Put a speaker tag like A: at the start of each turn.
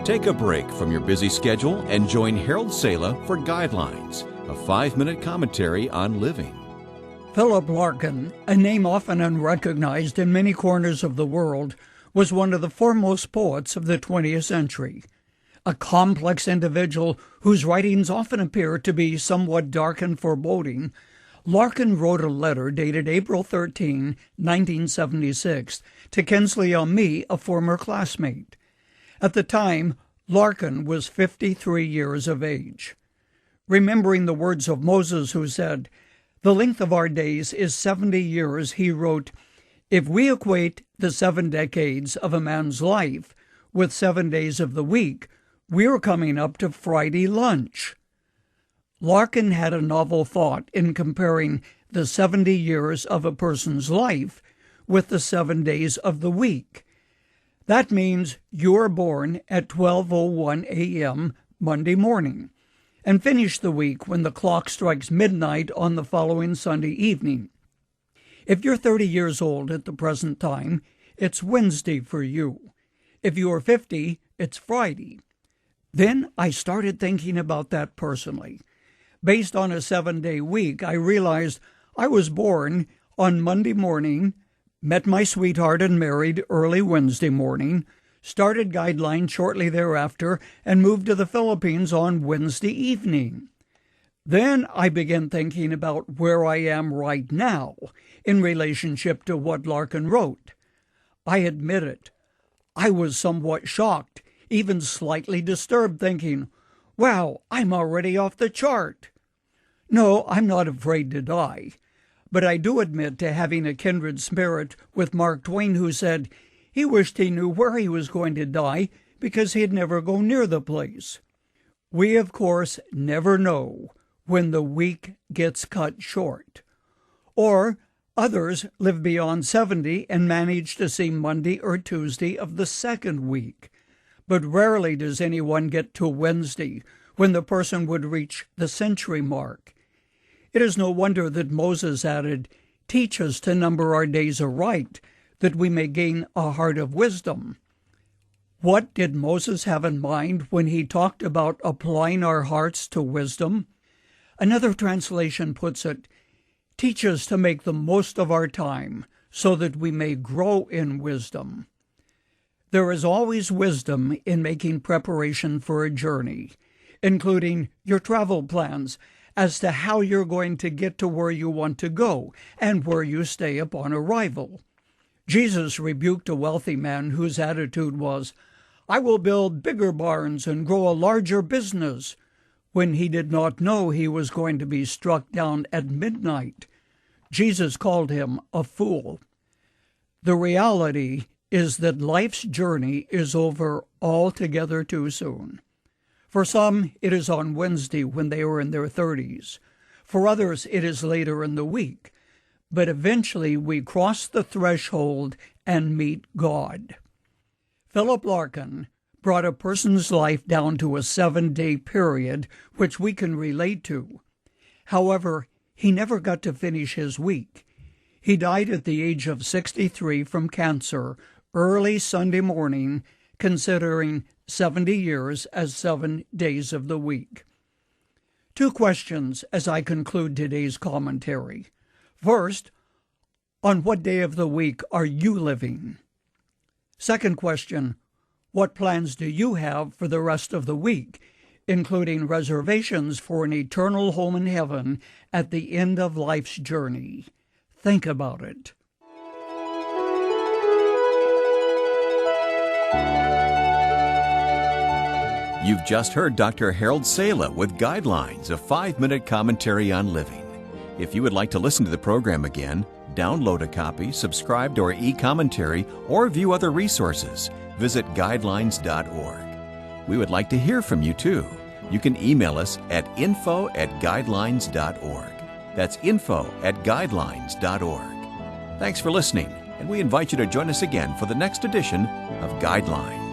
A: Take a break from your busy schedule and join Harold Sala for Guidelines, a 5-minute commentary on living.
B: Philip Larkin, a name often unrecognized in many corners of the world, was one of the foremost poets of the 20th century. A complex individual whose writings often appear to be somewhat dark and foreboding, Larkin wrote a letter dated April 13, 1976, to Kingsley Amis, a former classmate. At the time, Larkin was 53 years of age. Remembering the words of Moses, who said, "The length of our days is 70 years," he wrote, "If we equate the 7 decades of a man's life with 7 days of the week, we're coming up to Friday lunch." Larkin had a novel thought in comparing the 70 years of a person's life with the 7 days of the week. That means you are born at 12:01 a.m. Monday morning and finish the week when the clock strikes midnight on the following Sunday evening. If you're 30 years old at the present time, it's Wednesday for you. If you are 50, it's Friday. Then I started thinking about that personally. Based on a 7-day week, I realized I was born on Monday morning, met my sweetheart and married early Wednesday morning, started Guidelines shortly thereafter, and moved to the Philippines on Wednesday evening. Then I began thinking about where I am right now in relationship to what Larkin wrote. I admit it, I was somewhat shocked, even slightly disturbed, thinking, wow, I'm already off the chart. No, I'm not afraid to die. But I do admit to having a kindred spirit with Mark Twain, who said he wished he knew where he was going to die because he'd never go near the place. We, of course, never know when the week gets cut short. Or others live beyond 70 and manage to see Monday or Tuesday of the second week. But rarely does anyone get to Wednesday when the person would reach the century mark. It is no wonder that Moses added, "Teach us to number our days aright, that we may gain a heart of wisdom." What did Moses have in mind when he talked about applying our hearts to wisdom? Another translation puts it, "Teach us to make the most of our time, so that we may grow in wisdom." There is always wisdom in making preparation for a journey, including your travel plans as to how you're going to get to where you want to go and where you stay upon arrival. Jesus rebuked a wealthy man whose attitude was, "I will build bigger barns and grow a larger business," when he did not know he was going to be struck down at midnight. Jesus called him a fool. The reality is that life's journey is over altogether too soon. For some, it is on Wednesday when they are in their 30s. For others, it is later in the week. But eventually we cross the threshold and meet God. Philip Larkin brought a person's life down to a 7-day period, which we can relate to. However, he never got to finish his week. He died at the age of 63 from cancer early Sunday morning, considering 70 years as 7 days of the week. 2 questions as I conclude today's commentary. First, on what day of the week are you living? Second question, what plans do you have for the rest of the week, including reservations for an eternal home in heaven at the end of life's journey? Think about it.
A: You've just heard Dr. Harold Sala with Guidelines, a 5-minute commentary on living. If you would like to listen to the program again, download a copy, subscribe to our e-commentary, or view other resources, visit guidelines.org. We would like to hear from you too. You can email us at info@guidelines.org. That's info@guidelines.org. Thanks for listening, and we invite you to join us again for the next edition of Guidelines.